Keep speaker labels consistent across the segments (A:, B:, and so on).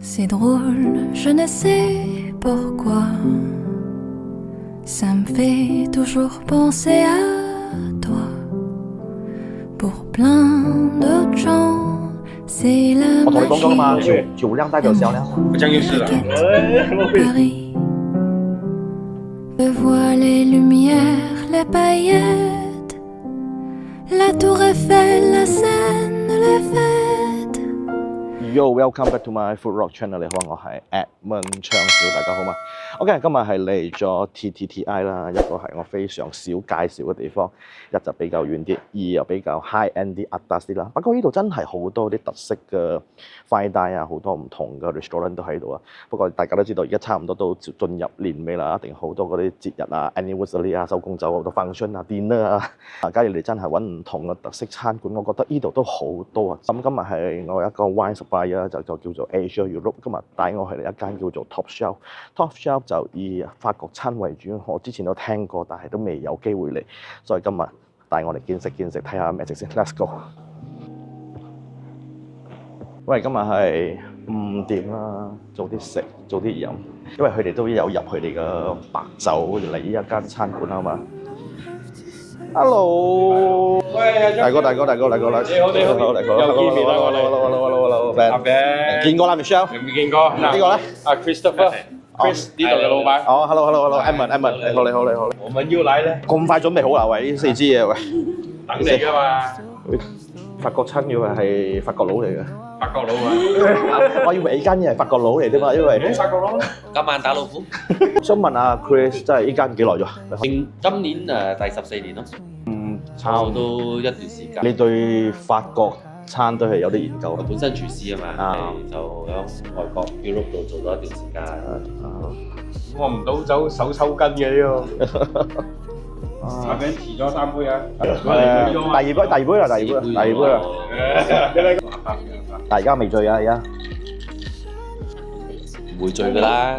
A: C'est drôle, je ne sais pourquoi. Ça me fait toujours penser à toi. Pour plein d'autres gens, c'est la
B: 我同你講咗啦嘛，
A: magie
B: 酒量代表銷量。
C: 這樣就是啦。
A: Paris. Je vois les lumières, les paillettes, la tour Eiffel, la Seine, les fêtes.
B: Yo, welcome back to my Food Rock Channel。你好，我係 Edmond 暢少，大家好嘛。OK， 今日係嚟咗 TTTI 啦，一個係我非常少介紹嘅地方，一就比較遠啲，二又比較 high end 啲、atas 啲啦。不過呢度真係好多啲特色嘅 fine dine 啊，好多唔同嘅 restaurant 都喺度啊。不過大家都知道，而家差唔多都進入年尾啦，一定好多嗰啲節日啊、anniversary 啊、收工走好多 function 啊、dinner 啊。假如你真係揾唔同嘅特色餐館，我覺得呢度都好多啊。咁今日係我一個 wine supplier 就叫做 Asia Europe， 今日帶我去嚟一間叫做 Top Shelf。Top Shelf 就以法國餐為主，我之前都聽過，但係都未有機會嚟，所以今日帶我嚟見識，睇下咩食先。Let's go！ 喂，今日係5點啦，早啲食，早啲飲，因為佢哋都有入佢哋嘅白酒嚟呢一間餐館啊嘛。Hello，
C: 喂，
B: 大哥，你好，
C: 又見面啦，我哋。
B: friend，
C: 阿 Ben，
B: 見過啦 Michelle，
C: 有冇見過？
B: 呢個咧？
C: 阿 Christopher，Chris 呢度嘅老闆。
B: 哦，hello，Edmond，你好。
C: 我們要來咧，
B: 咁快準備好啦，喂，呢4支嘢，喂，
C: 等你㗎嘛。
B: 法國餐要係法國佬嚟嘅，
C: 法國佬啊，
B: 我以為呢間嘢係法國佬嚟啫嘛，因為
C: 法國佬。
D: 今晚打老虎。
B: 想問下 Chris， 真係呢間幾耐咗？
D: 今年第14年咯，差唔多一段時間。
B: 你對法國餐都係有啲研究。
D: 我本身廚師啊嘛，就喺外國 Europe 度做咗一段時間。
C: 我唔倒酒手抽筋嘅呢個。阿 Ben 遲咗3杯啊！
B: 第二杯啦。但係而家未醉啊，而家。
D: 唔會醉㗎啦。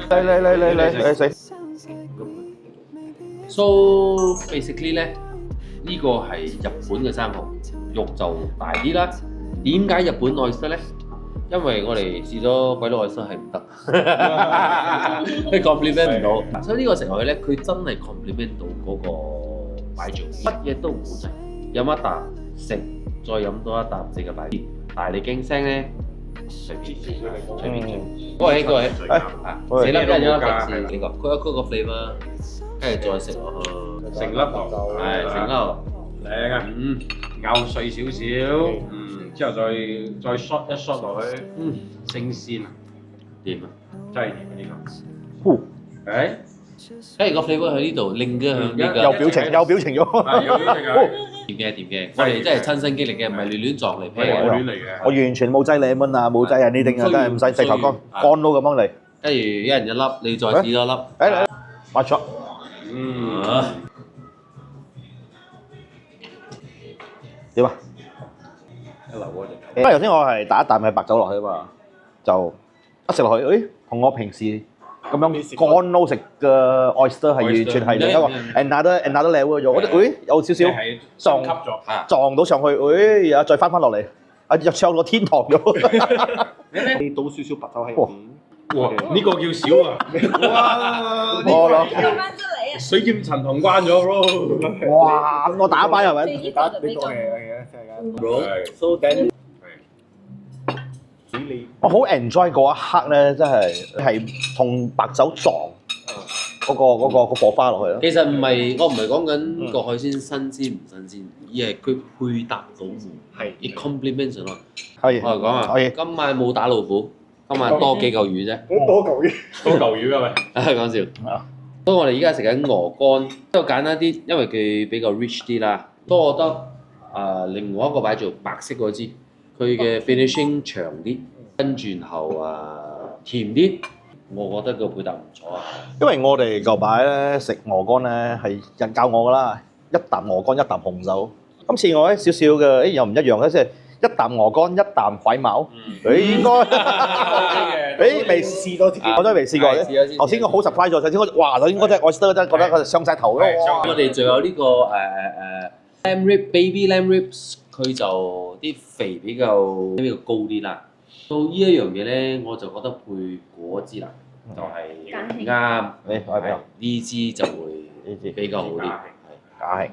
B: 嚟食。
D: So basically 咧，呢個係日本嘅生蠔，肉就大啲啦。點解日本愛得咧？因為我哋試咗鬼佬愛得係唔得，佢 complement 唔到。所以呢個食落去咧，佢真係 complement 到嗰個擺住，乜嘢都唔好食，飲一啖食，再飲多一啖食嘅擺啲。但係你驚聲咧，隨便。各位，4粒一人一粒特士呢個，佢有個 flavour， 跟住再食落去，
C: 成粒落，
D: 係成粒
C: 靚啊！咬碎少少，之後再 shot 一 shot 落去，升鮮啊！
D: 掂啊！
C: 真係掂啊呢個。誒，
D: 跟住個 flavour 喺呢度，另一向呢個
B: 有表情咗。
C: 有表情啊！
D: 掂嘅，我哋真係親身經歷嘅，唔係亂撞嚟劈
C: 係我
D: 嘅。
C: 亂嚟嘅。
B: 我完全冇擠lemon啊，冇擠啊呢啲啊，真係唔使洗頭乾撈咁樣嚟。
D: 跟住一人一粒，你再試多粒。
B: 誒，買錯。點啊？
C: 一流嗰隻。
B: 因為頭先我係打一啖係白酒落去啊嘛，就一食落去，誒，同我平時咁樣乾撈食嘅 oyster 係完全係另一個 another level 咗。我覺得誒有少少撞到上去，誒又再翻落嚟，又上咗天堂咗。
E: 你倒少少白酒喺
C: 哇！呢個叫少啊！哇！呢個水劍陳同關咗咯！
B: 哇！我打敗係咪？
E: 你個係真係㗎。
D: So then
B: 我好 enjoy 嗰一刻咧，真係同白酒撞嗰個火花落去咯。
D: 其實唔係，我唔係講緊個海鮮新鮮唔新鮮，而係佢配搭到係 it complements 咯。
B: 可以，
D: 我嚟講啊，
B: 可以。
D: 今晚冇打老虎，今晚多幾嚿魚啫。
E: 多嚿魚，
C: 多嚿魚啊咪？
D: 講笑。不過我哋依家食緊鵝肝，比較簡單啲，因為佢比較 rich 啲啦。不過我覺得另外一個擺做白色嗰支，佢嘅 finishing 長啲，跟住然後甜啲，我覺得個配搭唔錯啊。
B: 因為我哋舊擺咧食鵝肝咧係人教我噶啦，一啖鵝肝一啖紅酒。今次我咧少少嘅，又唔一樣咧，即係一啖鵝肝一啖鬼毛。應該未試多自己，我都未試過嘅。頭先我好 surprise 咗，頭先哇頭先嗰隻我真係覺得佢上晒頭咯。
D: 我哋仲有呢個lamb rib baby lamb ribs，佢就啲肥比較高啲啦。到呢一樣嘢咧，我就覺得配果汁啦，就係啱。
B: 我係比較
D: 呢支就會
B: 呢支
D: 比較好啲。係
B: 假係，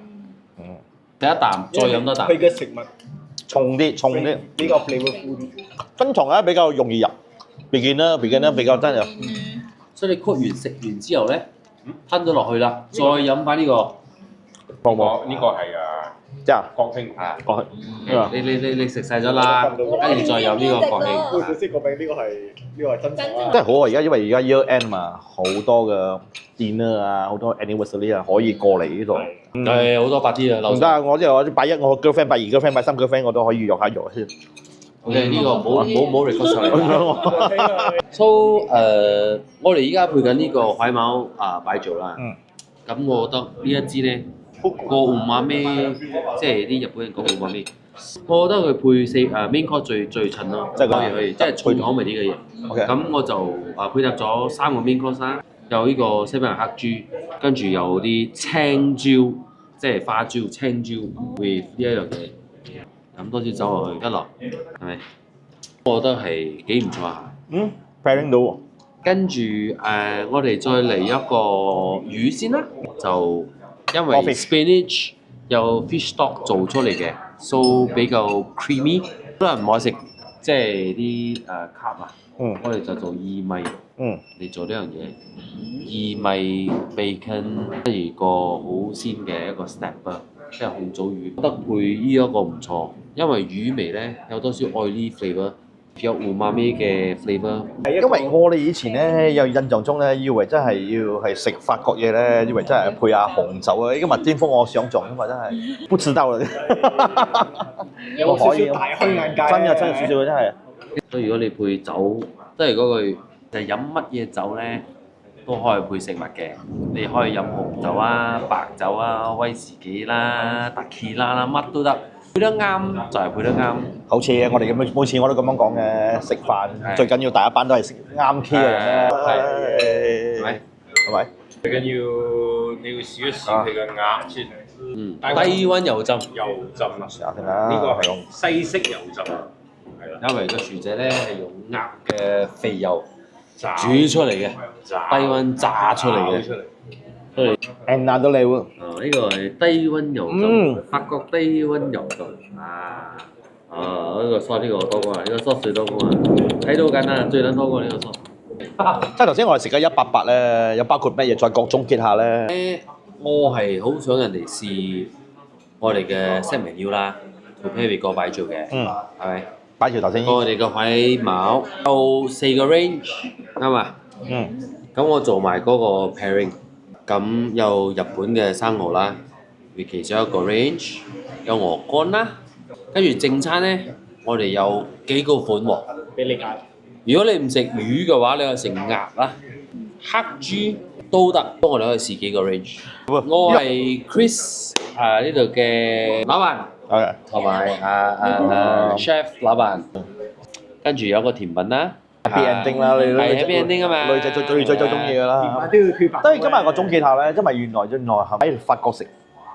D: 第一啖再飲多啖。
E: 佢嘅食物
B: 重啲，
E: 比較 flavorful 啲。
B: 珍藏咧比較容易入，beginner 比較真係。
D: 所以你 cook 完食完之後咧，吞咗落去啦，再飲翻呢個。
B: 冇
C: 呢個係
B: 即係
C: 國慶
D: 啊，
B: 過去。
D: 你食晒咗啦，跟住再飲呢個國慶。
E: 佢識個名呢個係真實啊！
B: 真係好啊！而家因為而家 year end 嘛，好多嘅 dinner 啊，好多 anniversary 啊，可以過嚟呢度。
D: 係好多白啲啊，樓上。
B: 唔得啊！我即係我拜一我 girlfriend，拜二 girlfriend，拜三 girlfriend，我都可以約下先。
D: OK，呢個冇 record 上嚟。So 我哋依家配緊呢個海貓擺做啦。咁我覺得呢一支咧個umami，即係啲日本人講umami，我覺得佢配main course 最襯咯。
B: 即係
D: 可以，即係重口味啲嘅嘢。
B: OK。
D: 咁我就配搭咗3個 main course 啦，有呢個西班牙黑豬，跟住有啲青椒，即係花椒、青椒 with 呢一樣嘢。飲多支酒落去，一落係咪？我覺得係幾唔錯下。
B: pairing 到喎。
D: 跟住我哋再嚟一個魚先啦，就因為 spinach 有 fish stock 做出嚟嘅 ，so 比較 creamy。好多人唔愛食即係啲carb啊，我哋就做薏米嚟做呢樣嘢。薏米 bacon 係個好鮮嘅一個 snapper。即係紅棗魚，覺得配呢一個唔錯，因為魚味咧有多少 oily flavour，有umami嘅 flavour。
B: 因為我哋以前咧有印象中咧，以為真係要係食法國嘢咧，以為真係配下紅酒啊！呢個麥尖峰我想像㗎嘛，真係不知道啦。
E: 有少少大開眼界。
B: 真係少少真係。
D: 所以如果你配酒，都係嗰句，就係飲乜嘢酒咧？都可以配食物嘅，你可以飲紅酒啊、白酒啊、威士忌啦、特基拉啦，乜都得，配得啱就係配得啱。
B: 好似我哋咁樣，每次我都咁樣講嘅，食飯最緊要第一班都係食啱 key 嘅人咧，係咪？
C: 最緊要你要試一試佢嘅鴨先。
D: 低溫油浸。
C: 油浸啊！
B: 試下先啦。
C: 呢個係用西式油浸，係啦。
D: 因為個薯仔咧係用鴨嘅肥油煮出嚟嘅，低溫炸出嚟嘅。
B: and 到你喎。
D: 呢個係低溫油浸，法國低溫油浸啊！呢個 sauce 呢個多過呢個 sauce 最多過睇到緊啦，最撚多過呢個 sauce。
B: 即係頭先我哋食咗188咧，有包括乜嘢？再講總結下咧。
D: 我係好想人哋試我哋嘅 set menu 啦，同 Perry 哥擺做嘅，係咪？
B: 擺條頭先。
D: 我哋個海貓有4個 range 啱嘛？咁我做埋嗰個 pairing，咁有日本嘅生蠔啦，其中一個 range 有鵝肝啦，跟住正餐咧，我哋有幾個款喎。
E: 俾你揀。
D: 如果你唔食魚嘅話，你可以食鴨啦、黑豬都得，我哋可以試幾個 range。我係 Chris 呢度嘅老闆，同埋chef 老闆，跟住有個甜品啦。
B: Happy ending 啦，你
D: 係 happy ending 啊嘛，
B: 女仔最中意㗎啦。
E: 都要缺白。
B: 當然今日我總結下咧，因為原來喺法國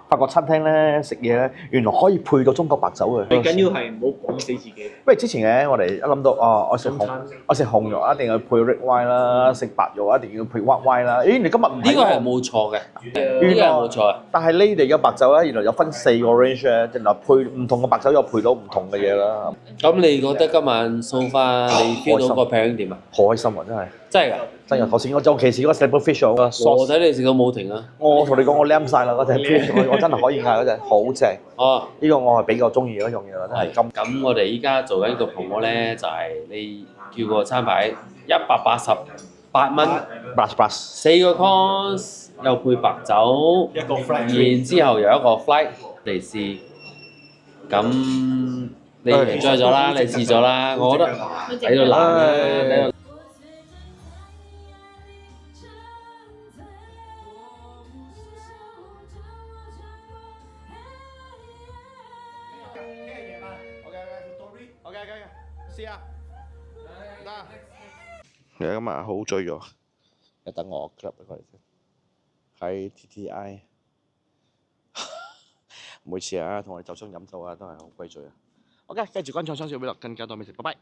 B: 法國餐廳咧食嘢咧，原來可以配到中國白酒嘅。
E: 最緊要係唔好講死自己。
B: 因為之前嘅我哋一諗到我食紅肉一定要配 red wine 啦，食白肉一定要配 white wine 啦。咦，你今日唔係
D: 呢個係冇錯嘅，呢個係冇錯。
B: 但係呢哋嘅白酒咧，原來有分4個 range 咧，原來配唔同嘅白酒又配到唔同嘅嘢啦。
D: 咁你覺得今晚 so far 你 feel 到個 pairing 點啊？
B: 好開心啊！真係。
D: 真係㗎。
B: 真係頭先我尤其是嗰個 staple fish
D: 我睇你食到冇停啊！
B: 我同你講，我舐曬啦嗰隻 fish，我真係可以嗌嗰隻，好正。呢個我係比較中意嗰樣嘢啦，真係。
D: 咁我哋依家做緊個 promo 咧，就係你叫個餐牌188蚊，4個 course 又配白酒，
E: 一個 flight，
D: 然之後又一個 flight 嚟試。咁你 enjoy 咗啦，你試咗啦，我覺得喺度爛。
B: 試下，得。而家今日好醉咗，你等我 club 過嚟先。喺 TTI， 每次同我哋酒商飲酒都係好鬼醉啊。OK，繼續觀賞雙小娛樂，更加多美食，拜拜。